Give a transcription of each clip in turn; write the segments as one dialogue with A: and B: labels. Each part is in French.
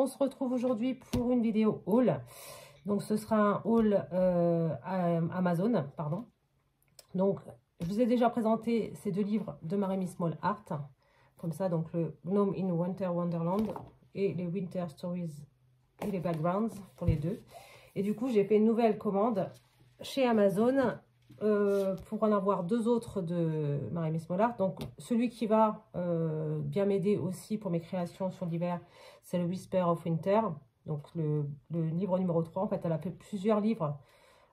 A: on se retrouve aujourd'hui pour une vidéo haul. Donc ce sera un haul Amazon, pardon. Donc je vous ai déjà présenté ces deux livres de Marie Small Art, comme ça, donc le Gnome in Winter Wonderland et les Winter Stories et les Backgrounds pour les deux. Et du coup j'ai fait une nouvelle commande chez Amazon pour en avoir deux autres de Marie Small Art. Donc celui qui va bien m'aider aussi pour mes créations sur l'hiver, c'est le Whisper of Winter. Donc le livre numéro 3, en fait elle a fait plusieurs livres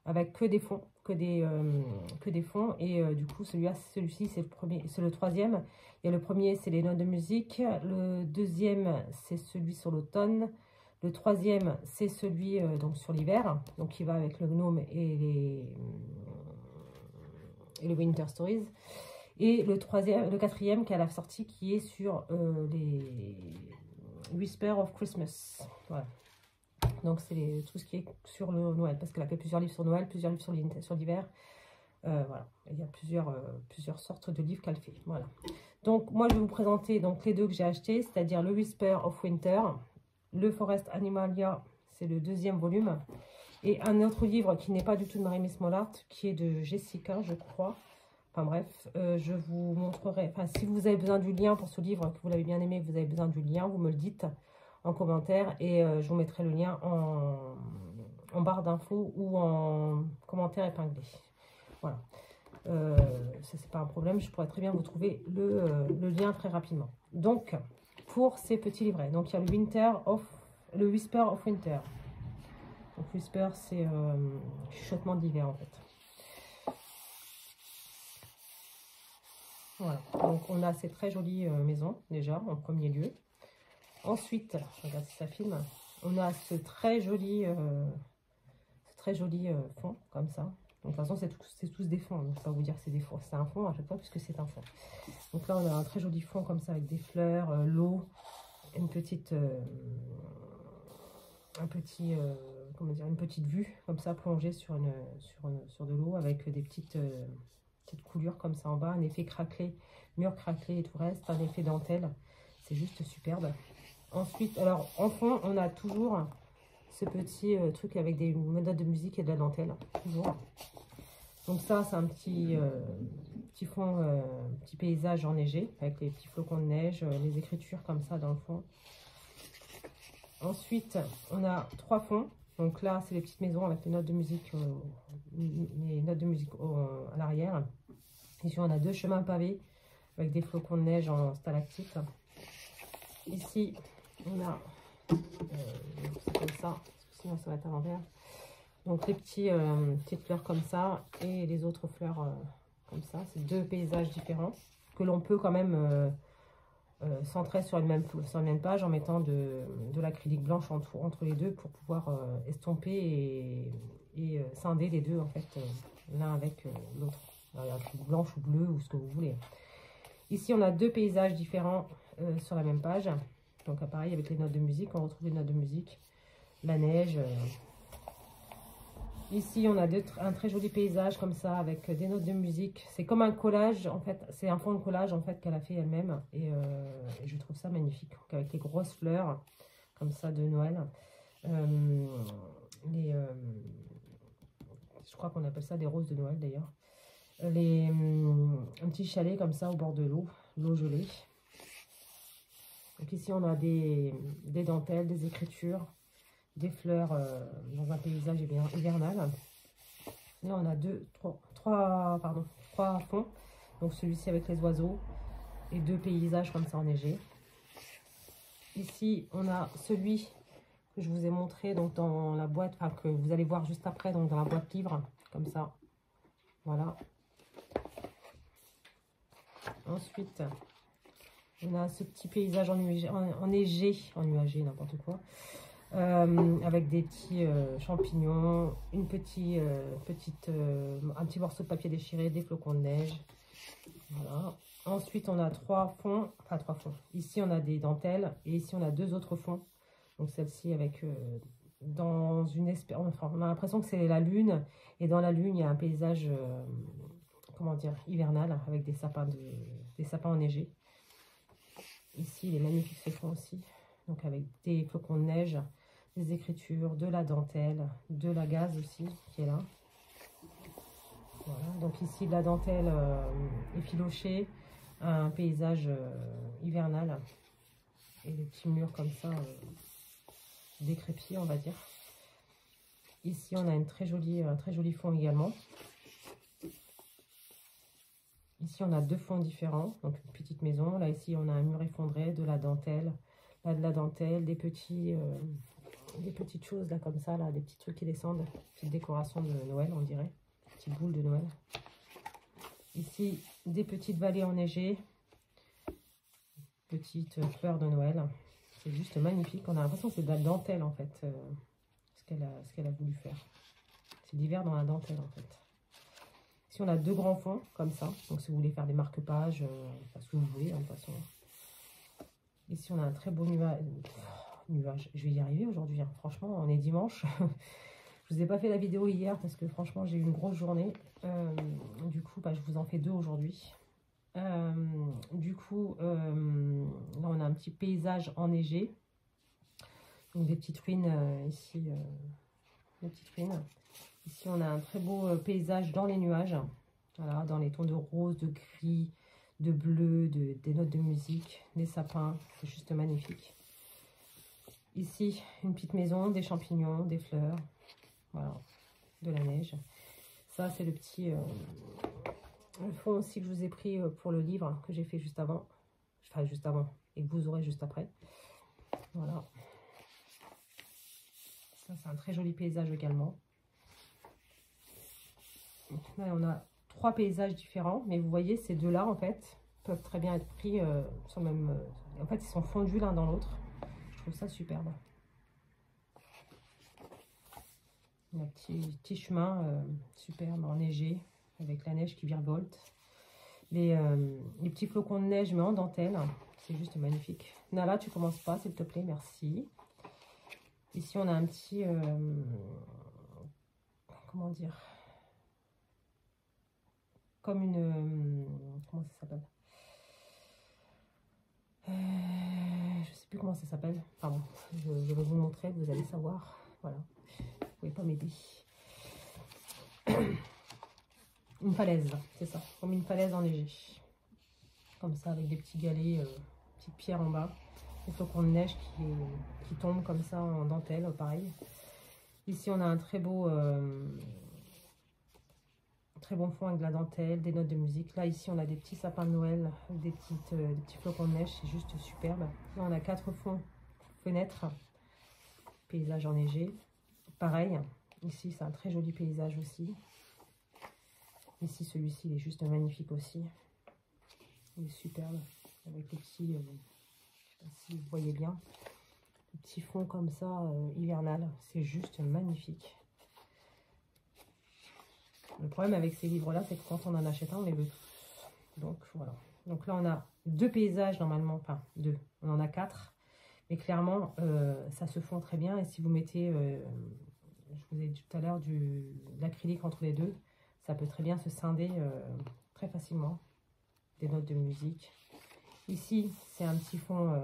A: avec que des fonds, que des fonds, et du coup celui-ci c'est le premier, c'est le troisième. Il y a le premier, c'est les notes de musique, le deuxième c'est celui sur l'automne, le troisième c'est celui donc sur l'hiver, donc qui va avec le gnome et les Winter Stories, et le quatrième qui est à la sortie, qui est sur les Whisper of Christmas. Voilà. Donc c'est tout ce qui est sur le Noël, parce qu'elle a fait plusieurs livres sur Noël, plusieurs livres sur l'hiver. Voilà, il y a plusieurs sortes de livres qu'elle fait. Voilà. Donc moi je vais vous présenter donc les deux que j'ai achetés, c'est-à-dire le Whisper of Winter, le Forest Animalia, c'est le deuxième volume, et un autre livre qui n'est pas du tout de Marie Small Art, qui est de Jessica, je crois. Enfin bref, je vous montrerai, enfin si vous avez besoin du lien pour ce livre, que vous l'avez bien aimé, que vous avez besoin du lien, vous me le dites en commentaire, et je vous mettrai le lien en barre d'infos ou en commentaire épinglé. Voilà, ça c'est pas un problème, je pourrais très bien vous trouver le lien très rapidement. Donc pour ces petits livrets, donc il y a le Whisper of Winter. Donc Whisper, c'est chuchotement d'hiver en fait. Voilà, donc on a ces très jolies maisons déjà en premier lieu. Ensuite, je regarde si ça filme, on a ce très joli fond comme ça. Donc de toute façon c'est tous des fonds, donc ça va vous dire que c'est des fonds, c'est un fond à chaque fois puisque c'est un fond. Donc là on a un très joli fond comme ça avec des fleurs, l'eau, une petite une petite vue comme ça plongée sur de l'eau, avec des petites coulures comme ça en bas, un effet craquelé, mur craquelé et tout reste, un effet dentelle, c'est juste superbe. Ensuite, alors en fond on a toujours ce petit truc avec des notes de musique et de la dentelle, toujours. Donc ça c'est un petit fond, petit paysage enneigé avec les petits flocons de neige, les écritures comme ça dans le fond. Ensuite, on a trois fonds. Donc là, c'est les petites maisons avec les notes de musique, à l'arrière. Ici, on a deux chemins pavés avec des flocons de neige en stalactite. Ici, on a, c'est comme ça, sinon ça va être à l'envers. Donc les petites fleurs comme ça et les autres fleurs comme ça. C'est deux paysages différents que l'on peut quand même centrer sur une même page en mettant de l'acrylique blanche entre les deux pour pouvoir estomper et scinder les deux en fait, l'un avec l'autre, l'acrylique blanche ou bleu ou ce que vous voulez. Ici on a deux paysages différents sur la même page, donc pareil avec les notes de musique, on retrouve les notes de musique, la neige. Ici, on a un très joli paysage comme ça avec des notes de musique. C'est comme un collage, en fait. C'est un fond de collage, en fait, qu'elle a fait elle-même. Et je trouve ça magnifique. Donc, avec les grosses fleurs, comme ça, de Noël. Je crois qu'on appelle ça des roses de Noël, d'ailleurs. Un petit chalet comme ça, au bord de l'eau gelée. Donc ici, on a des dentelles, des écritures, des fleurs dans un paysage hivernal. Là on a trois fonds, donc celui-ci avec les oiseaux et deux paysages comme ça enneigés. Ici on a celui que je vous ai montré donc dans la boîte, enfin que vous allez voir juste après, donc dans la boîte livre comme ça, voilà. Ensuite on a ce petit paysage enneigé, n'importe quoi. Avec des petits champignons, un petit morceau de papier déchiré, des flocons de neige. Voilà. Ensuite, on a trois fonds. Ici, on a des dentelles et ici, on a deux autres fonds. Donc, celle-ci avec dans une espèce. Enfin, on a l'impression que c'est la lune, et dans la lune, il y a un paysage, comment dire, hivernal avec des sapins enneigés. Ici, il est magnifique ce fond aussi. Donc avec des flocons de neige, des écritures, de la dentelle, de la gaze aussi qui est là. Voilà. Donc ici de la dentelle effilochée, un paysage hivernal et des petits murs comme ça décrépits on va dire. Ici on a un très joli fond également. Ici on a deux fonds différents, donc une petite maison. Là ici on a un mur effondré, de la dentelle, là de la dentelle, des petites choses là comme ça, là, des petits trucs qui descendent, petite décoration de Noël on dirait, petite boule de Noël. Ici des petites vallées enneigées, petites fleurs de Noël. C'est juste magnifique. On a l'impression que c'est de la dentelle en fait, ce qu'elle a voulu faire. C'est l'hiver dans la dentelle en fait. Ici on a deux grands fonds comme ça. Donc si vous voulez faire des marque-pages, ce que vous voulez hein, de toute façon. Ici on a un très beau nuage. Je vais y arriver aujourd'hui. Hein. Franchement on est dimanche. Je vous ai pas fait la vidéo hier parce que franchement j'ai eu une grosse journée. Du coup je vous en fais deux aujourd'hui. Là on a un petit paysage enneigé, donc des petites ruines ici, des petites ruines. Ici on a un très beau paysage dans les nuages, voilà, dans les tons de rose, de gris, de bleu, des notes de musique, des sapins, c'est juste magnifique. Ici une petite maison, des champignons, des fleurs, voilà, de la neige. Ça c'est le petit le fond aussi que je vous ai pris pour le livre que j'ai fait juste avant. Enfin, juste avant. Et que vous aurez juste après. Voilà. Ça, c'est un très joli paysage également. Donc, là, on a trois paysages différents. Mais vous voyez, ces deux-là, en fait, peuvent très bien être pris sur le même... en fait, ils sont fondus l'un dans l'autre. Je trouve ça superbe. Un petit chemin superbe, enneigé, avec la neige qui virevolte. Les petits flocons de neige mais en dentelle, c'est juste magnifique. Nala, tu commences pas s'il te plaît, merci. Ici on a un petit comment dire, comme une comment ça s'appelle, je sais plus comment ça s'appelle, pardon, je vais vous montrer, vous allez savoir. Voilà, vous pouvez pas m'aider. Une falaise, c'est ça, comme une falaise enneigée. Comme ça avec des petits galets, petites pierres en bas, des flocons de neige qui tombent comme ça en dentelle, pareil. Ici on a un très bon fond avec de la dentelle, des notes de musique. Là ici on a des petits sapins de Noël, des petits flocons de neige, c'est juste superbe. Là on a quatre fonds, fenêtres, paysage enneigé. Pareil, ici c'est un très joli paysage aussi. Ici celui-ci il est juste magnifique aussi. Il est superbe, avec les petits, je sais pas si vous voyez bien, les petits fonds comme ça, hivernal, c'est juste magnifique. Le problème avec ces livres-là, c'est que quand on en achète un, on les veut tous. Donc voilà. Donc là, on a deux paysages normalement, enfin deux, on en a quatre, mais clairement, ça se fond très bien. Et si vous mettez, je vous ai dit tout à l'heure, de l'acrylique entre les deux, ça peut très bien se scinder très facilement. Des notes de musique. Ici, c'est un petit fond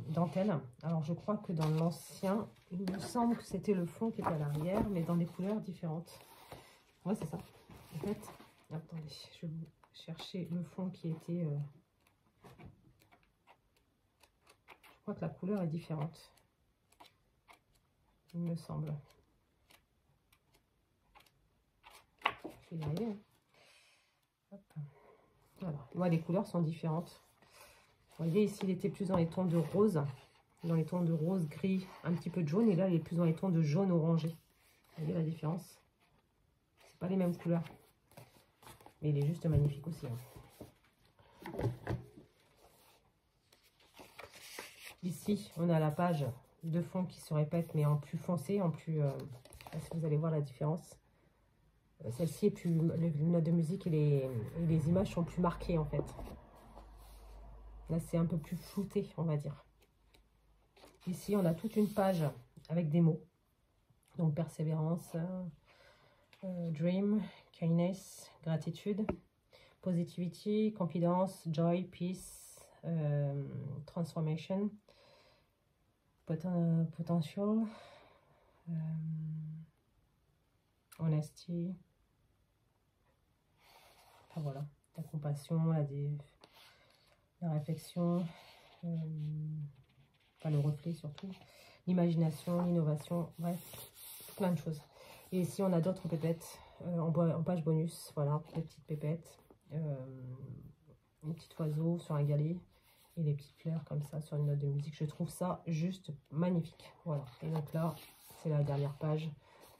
A: dentelle. Alors, je crois que dans l'ancien, il me semble que c'était le fond qui était à l'arrière, mais dans des couleurs différentes. Ouais, c'est ça. En fait, attendez, je vais chercher le fond qui était... je crois que la couleur est différente. Il me semble. Je vais y arriver. Hein. Hop. Voilà. Moi, les couleurs sont différentes. Vous voyez, ici, il était plus dans les tons de rose. Dans les tons de rose, gris, un petit peu de jaune. Et là, il est plus dans les tons de jaune orangé. Vous voyez la différence? C'est pas les mêmes couleurs. Mais il est juste magnifique aussi. Hein. Ici, on a la page de fond qui se répète, mais en plus foncé, en plus... je sais pas si vous allez voir la différence. Celle-ci est plus... Les notes de musique et les images sont plus marquées, en fait. Là, c'est un peu plus flouté, on va dire. Ici, on a toute une page avec des mots. Donc, persévérance, dream, kindness, gratitude, positivity, confidence, joy, peace, transformation, potential, honesty, enfin voilà, la compassion, la réflexion, enfin le reflet surtout, l'imagination, l'innovation, bref, plein de choses. Et ici on a d'autres pépettes en page bonus, voilà, des petites pépettes, un petit oiseau sur un galet et des petites fleurs comme ça sur une note de musique. Je trouve ça juste magnifique, voilà. Et donc là c'est la dernière page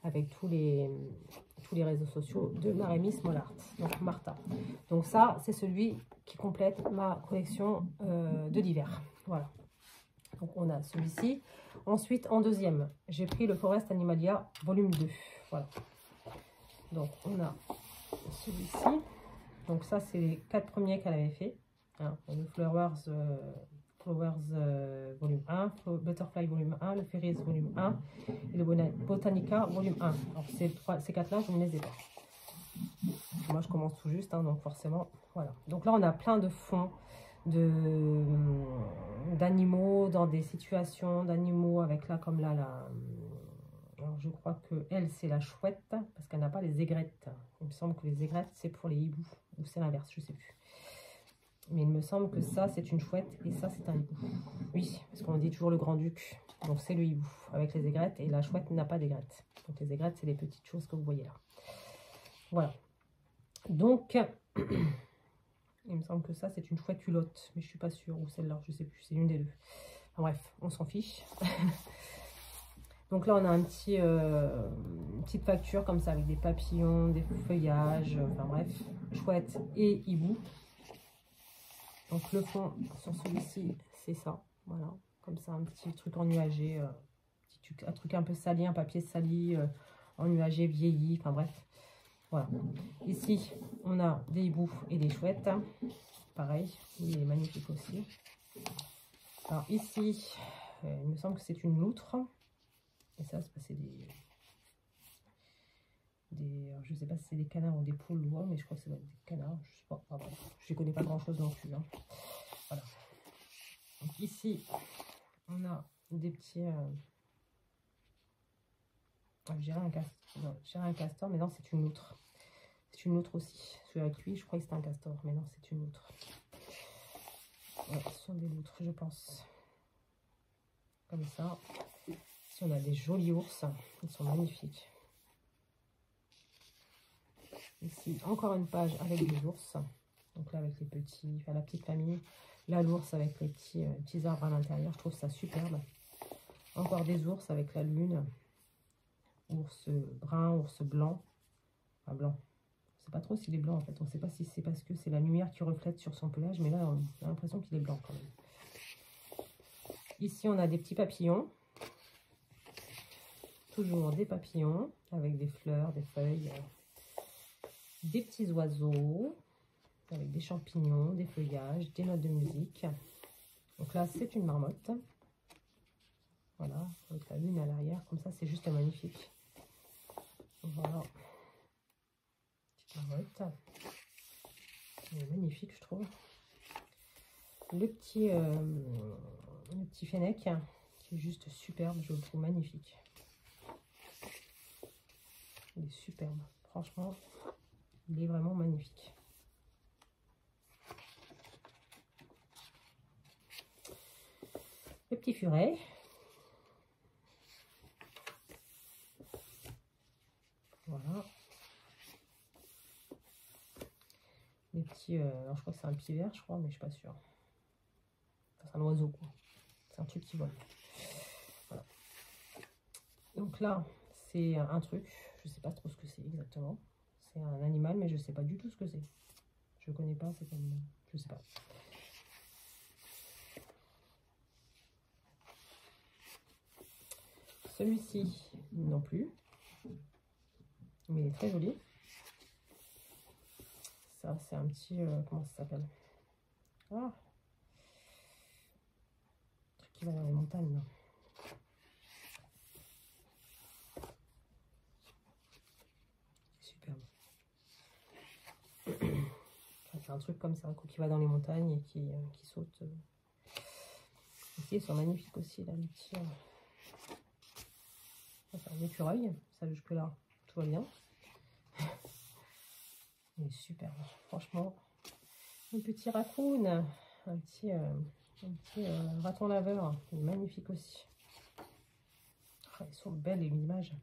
A: avec tous les réseaux sociaux de Marémis Small Art, donc Martha. Donc ça, c'est celui qui complète ma collection de l'hiver. Voilà. Donc on a celui-ci. Ensuite, en deuxième, j'ai pris le Forest Animalia volume 2. Voilà. Donc on a celui-ci. Donc ça, c'est les 4 premiers qu'elle avait fait. Hein, le Flowers volume 1, Butterfly volume 1, le Fairies volume 1 et le Botanica volume 1. Alors ces 4 là je ne les ai pas. Moi je commence tout juste, hein, donc forcément voilà. Donc là on a plein de fonds d'animaux dans des situations d'animaux avec là comme là alors je crois que elle c'est la chouette parce qu'elle n'a pas les aigrettes. Il me semble que les aigrettes c'est pour les hiboux ou c'est l'inverse, je sais plus. Mais il me semble que ça, c'est une chouette et ça, c'est un hibou. Oui, parce qu'on dit toujours le grand-duc. Donc, c'est le hibou avec les aigrettes. Et la chouette n'a pas d'aigrettes. Donc, les aigrettes, c'est les petites choses que vous voyez là. Voilà. Donc, il me semble que ça, c'est une chouette culotte. Mais je ne suis pas sûre. Ou celle-là, je ne sais plus. C'est l'une des deux. Enfin, bref, on s'en fiche. Donc là, on a une petite facture comme ça avec des papillons, des feuillages. Enfin, bref, chouette et hibou. Donc le fond sur celui-ci, c'est ça, voilà, comme ça, un petit truc ennuagé, un truc un peu sali, un papier sali, ennuagé, vieilli, enfin bref, voilà. Ici, on a des hiboux et des chouettes, pareil, il est magnifique aussi. Alors ici, il me semble que c'est une loutre, et ça, c'est je sais pas si c'est des canards ou des poules, mais je crois que c'est des canards, je sais pas, enfin, je ne connais pas grand chose non plus, hein. Voilà. Donc ici, on a des petits... je dirais un castor, mais non, c'est une loutre. C'est une loutre aussi. Celui avec lui, je crois que c'est un castor, mais non, c'est une loutre. Ouais, ce sont des loutres, je pense. Comme ça. Ici, on a des jolis ours. Ils sont magnifiques. Ici, encore une page avec des ours. Donc là, avec les petits, enfin la petite famille. Là, l'ours avec les petits arbres à l'intérieur. Je trouve ça superbe. Encore des ours avec la lune. Ours brun, ours blanc. Enfin, blanc. On ne sait pas trop s'il est blanc en fait. On ne sait pas si c'est parce que c'est la lumière qui reflète sur son pelage. Mais là, on a l'impression qu'il est blanc quand même. Ici, on a des petits papillons. Toujours des papillons avec des fleurs, des feuilles. Des petits oiseaux. Avec des champignons, des feuillages, des notes de musique. Donc là, c'est une marmotte. Voilà, avec la lune à l'arrière. Comme ça, c'est juste magnifique. Voilà. Petite marmotte. Elle est magnifique, je trouve. Le petit fennec, qui est juste superbe. Je le trouve magnifique. Il est superbe. Franchement, il est vraiment magnifique. Le petit furet. Voilà. Les petits, alors je crois que c'est un petit vert, je crois, mais je suis pas sûre. Enfin, c'est un oiseau, quoi. C'est un truc qui vole. Voilà. Donc là, c'est un truc, je sais pas trop ce que c'est exactement. C'est un animal, mais je sais pas du tout ce que c'est. Je connais pas cet animal, je sais pas. Celui-ci, non plus. Mais il est très joli. Ça, c'est un petit... comment ça s'appelle? Ah, un truc qui va dans les montagnes, là. Superbe. Enfin, c'est un truc comme ça, qui va dans les montagnes et qui saute. Ici, ils sont magnifiques aussi, là, les petits... Enfin, un écureuil, ça jusque-là, tout va bien. Il est super, franchement. Un petit raccoon, un petit raton laveur, il est magnifique aussi. Oh, ils sont belles les images.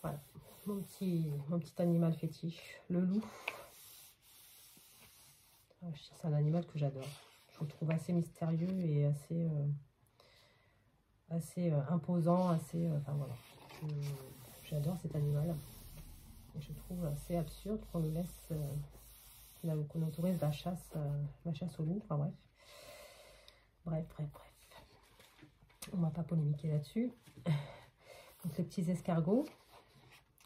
A: Voilà, mon petit animal fétiche, le loup. C'est un animal que j'adore. Je le trouve assez mystérieux et assez imposant, assez... enfin voilà, j'adore cet animal. Et je trouve assez absurde qu'on le laisse, qu'on autorise la chasse au loup. Enfin bref. On va pas polémiquer là-dessus. Donc les petits escargots.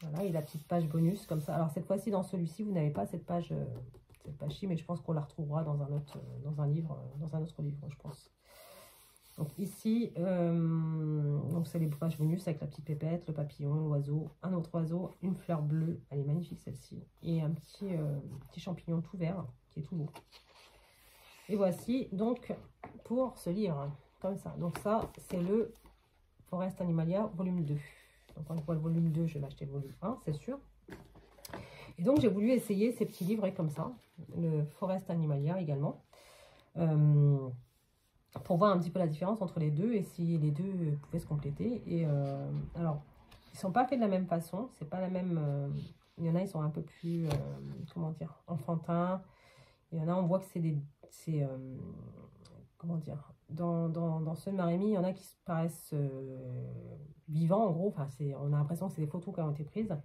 A: Voilà, et la petite page bonus comme ça. Alors cette fois-ci dans celui-ci, vous n'avez pas cette page-ci, mais je pense qu'on la retrouvera dans un autre, dans un autre livre, je pense. Donc ici, donc c'est les pages bonus avec la petite pépette, le papillon, l'oiseau, un autre oiseau, une fleur bleue, elle est magnifique celle-ci, et un petit champignon tout vert qui est tout beau. Et voici donc pour ce livre, comme ça. Donc ça, c'est le Forest Animalia volume 2. Donc quand je vois le volume 2, je vais m'acheter le volume 1, c'est sûr. Et donc j'ai voulu essayer ces petits livrets comme ça, le Forest Animalia également. Pour voir un petit peu la différence entre les deux et si les deux pouvaient se compléter. Et alors, ils sont pas faits de la même façon, c'est pas la même. Il y en a, ils sont un peu plus, comment dire, enfantins. Il y en a, on voit que c'est comment dire, dans ceux de Marémy, il y en a qui paraissent vivants en gros. Enfin, on a l'impression que c'est des photos qui ont été prises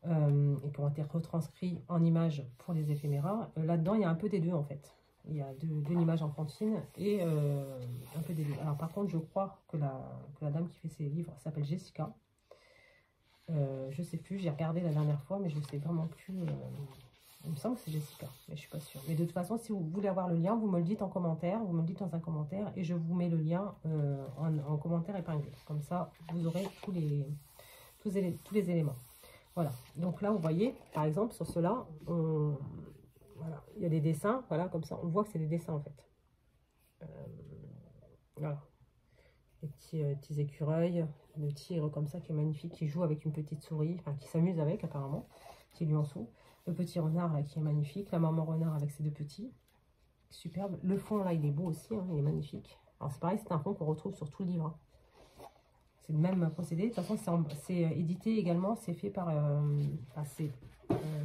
A: et qui ont été retranscrites en images pour les éphéméras. Là-dedans, il y a un peu des deux en fait. Il y a deux images enfantines et un peu des deux. Alors par contre, je crois que la dame qui fait ces livres s'appelle Jessica. Je sais plus, j'ai regardé la dernière fois, mais je ne sais vraiment plus. Il me semble que c'est Jessica, mais je suis pas sûre. Mais de toute façon, si vous voulez avoir le lien, vous me le dites en commentaire, vous me le dites dans un commentaire, et je vous mets le lien en commentaire épinglé. Comme ça, vous aurez tous les éléments. Voilà. Donc là, vous voyez, par exemple, sur cela, voilà, il y a des dessins, voilà, comme ça, on voit que c'est des dessins en fait. Voilà, les petits écureuils, le tigre comme ça qui est magnifique, qui joue avec une petite souris, enfin qui s'amuse avec apparemment, petit lionceau, le petit renard là qui est magnifique, la maman renard avec ses deux petits, superbe. Le fond là, il est beau aussi, hein, il est magnifique. Alors c'est pareil, c'est un fond qu'on retrouve sur tout le livre. Hein. C'est le même procédé. De toute façon, c'est édité également, c'est fait par,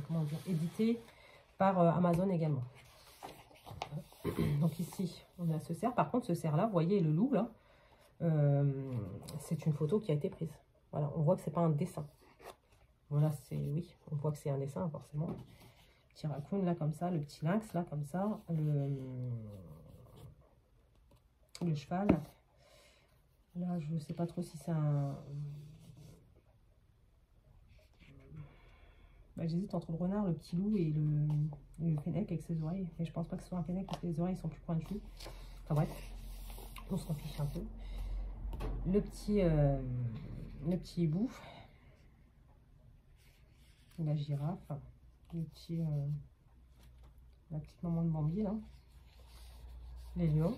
A: comment dire, édité par Amazon également. Donc ici, on a ce cerf. Par contre, ce cerf-là, vous voyez le loup, là, c'est une photo qui a été prise. Voilà, on voit que c'est pas un dessin. Voilà, oui, on voit que c'est un dessin, forcément. Petit raccoon, là, comme ça. Le petit lynx, là, comme ça. Le cheval. Là, je ne sais pas trop si c'est un... Bah, j'hésite entre le renard, le petit loup et le fennec avec ses oreilles. Mais je pense pas que ce soit un fennec parce que les oreilles sont plus pointues. Enfin bref, on s'en fiche un peu. Le petit hibou. La girafe. La petite maman de Bambi là. Les lions.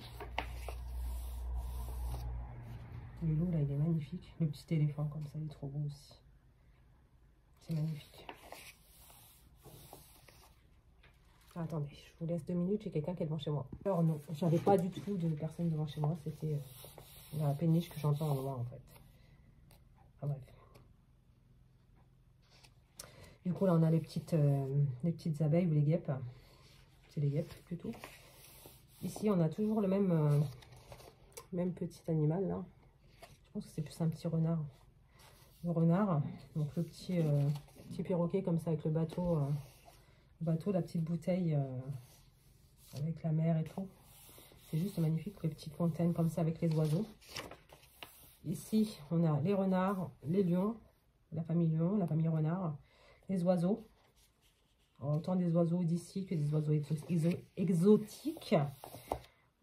A: Le loup là, il est magnifique. Le petit éléphant comme ça, il est trop beau aussi. C'est magnifique. Attendez, je vous laisse 2 minutes, j'ai quelqu'un qui est devant chez moi. Alors non, j'avais pas du tout de personne devant chez moi, c'était la péniche que j'entends en loin en fait. Enfin bref. Du coup là on a les petites abeilles ou les guêpes. C'est les guêpes plutôt. Ici on a toujours le même petit animal là. Je pense que c'est plus un petit renard. Le renard, donc le petit perroquet comme ça avec le bateau, la petite bouteille avec la mer et tout. C'est juste magnifique, les petites fontaines comme ça avec les oiseaux. Ici, on a les renards, les lions, la famille lion, la famille renard, les oiseaux. Autant des oiseaux d'ici que des oiseaux exotiques.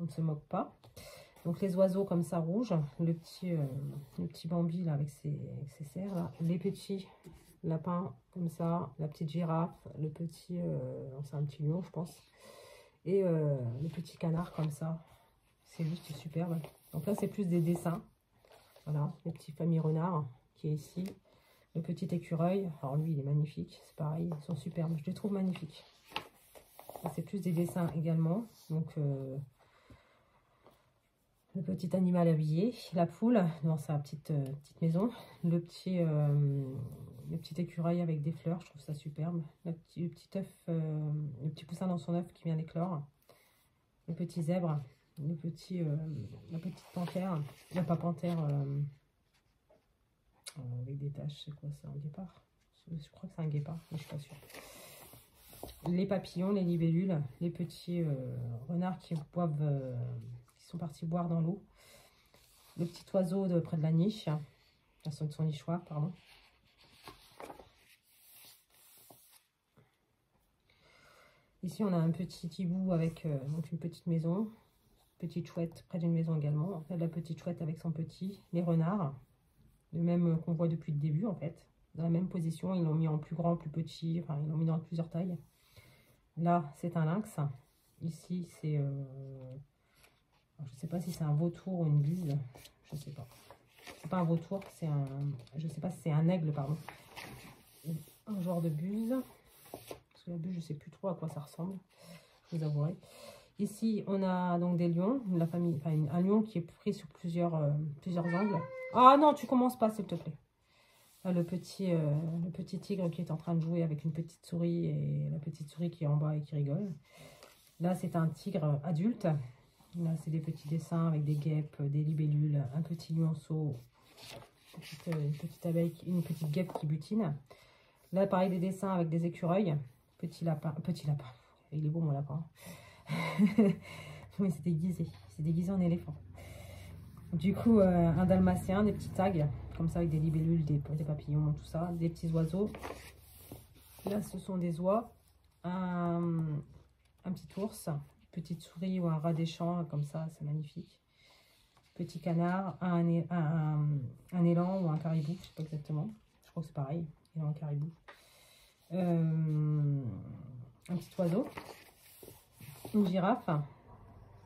A: On ne se moque pas. Donc les oiseaux comme ça rouges, le petit Bambi là avec ses cerfs là, les petits lapins comme ça, la petite girafe, le petit, c'est un petit lion je pense, et le petit canard comme ça, C'est juste superbe. Donc là, c'est plus des dessins. Voilà, les petits familles renards qui est ici. Le petit écureuil. Alors lui, il est magnifique. C'est pareil, ils sont superbes. Je les trouve magnifiques. C'est plus des dessins également. Donc, le petit animal habillé. La poule dans sa petite maison. Le petit écureuil avec des fleurs. Je trouve ça superbe. Le petit œuf, le petit poussin dans son œuf qui vient d'éclore. Le petit zèbre. La petite panthère. Pas panthère. Avec des taches, c'est quoi ça? Un guépard? Je crois que c'est un guépard, mais je suis pas sûre. Les papillons, les libellules, les petits renards qui boivent, qui sont partis boire dans l'eau. Le petit oiseau près de la niche, de son nichoir, pardon. Ici, on a un petit hibou avec donc une petite maison, petite chouette près d'une maison également. La petite chouette avec son petit, les renards, le même qu'on voit depuis le début en fait. Dans la même position, ils l'ont mis en plus grand, plus petit, enfin ils l'ont mis dans plusieurs tailles. Là, c'est un lynx. Ici, c'est... je ne sais pas si c'est un vautour ou une buse. Je ne sais pas. C'est pas un vautour, c'est un... Je ne sais pas si c'est un aigle, pardon. Un genre de buse. Parce que la buse, je ne sais plus trop à quoi ça ressemble. Je vous avouerai. Ici, on a donc des lions. La famille, enfin, un lion qui est pris sur plusieurs angles. Ah non, tu commences pas, s'il te plaît. Là, le petit tigre qui est en train de jouer avec une petite souris et la petite souris qui est en bas et qui rigole. Là, c'est un tigre adulte. Là, c'est des petits dessins avec des guêpes, des libellules, un petit lionceau, une petite abeille, une petite guêpe qui butine. Là, pareil, des dessins avec des écureuils. Petit lapin. Il est beau, mon lapin. Oui, c'est déguisé. C'est déguisé en éléphant. Du coup, un dalmatien, des petits tags, comme ça, avec des libellules, des papillons, tout ça, des petits oiseaux. Là, ce sont des oies, un petit ours, petite souris ou un rat des champs, comme ça, c'est magnifique. Petit canard, un élan ou un caribou, je ne sais pas exactement. Je crois que c'est pareil, élan et caribou. Un petit oiseau, une girafe.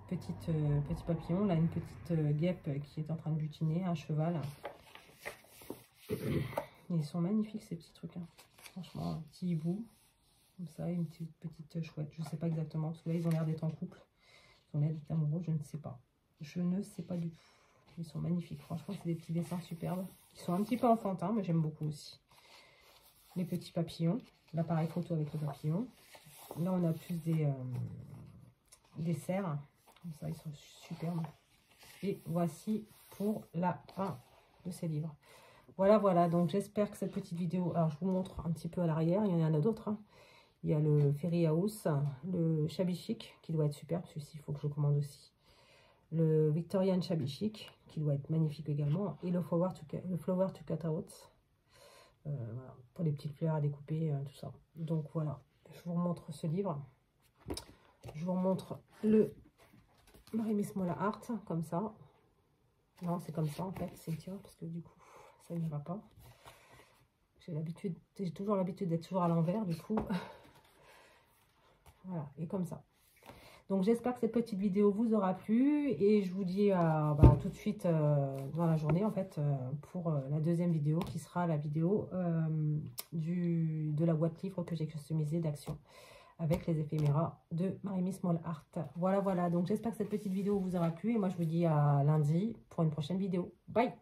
A: Petit papillon, là une petite guêpe qui est en train de butiner, un cheval. Ils sont magnifiques ces petits trucs, hein. Franchement, un petit hibou, comme ça, une petite chouette, je ne sais pas exactement, parce que là ils ont l'air d'être en couple, ils ont l'air d'être amoureux, je ne sais pas. Je ne sais pas du tout. Ils sont magnifiques, franchement c'est des petits dessins superbes, qui sont un petit peu enfantins, mais j'aime beaucoup aussi. Les petits papillons, l'appareil photo avec le papillon. Là on a plus des cerfs. Comme ça, ils sont superbes. Et voici pour la fin de ces livres. Voilà. Donc, j'espère que cette petite vidéo... Alors, je vous montre un petit peu à l'arrière. Il y en a d'autres. Hein. Il y a le Fairy House, le Shabby Chic, qui doit être superbe. Celui-ci, il faut que je commande aussi. Le Victorian Shabby Chic, qui doit être magnifique également. Et le Flower to Cut Out. Voilà, pour les petites fleurs à découper, tout ça. Donc, voilà. Je vous montre ce livre. Je vous montre le... Marie-Miss-Molla Art, comme ça. Non, c'est comme ça en fait, Cynthia, parce que du coup, ça ne va pas. J'ai toujours l'habitude d'être toujours à l'envers, du coup. Voilà, et comme ça. Donc, j'espère que cette petite vidéo vous aura plu. Et je vous dis tout de suite dans la journée, en fait, pour la deuxième vidéo, qui sera la vidéo de la boîte livre que j'ai customisée d'Action, avec les éphéméras de Marie-Miss-Molla Art. Voilà. Donc, j'espère que cette petite vidéo vous aura plu. Et moi, je vous dis à lundi pour une prochaine vidéo. Bye!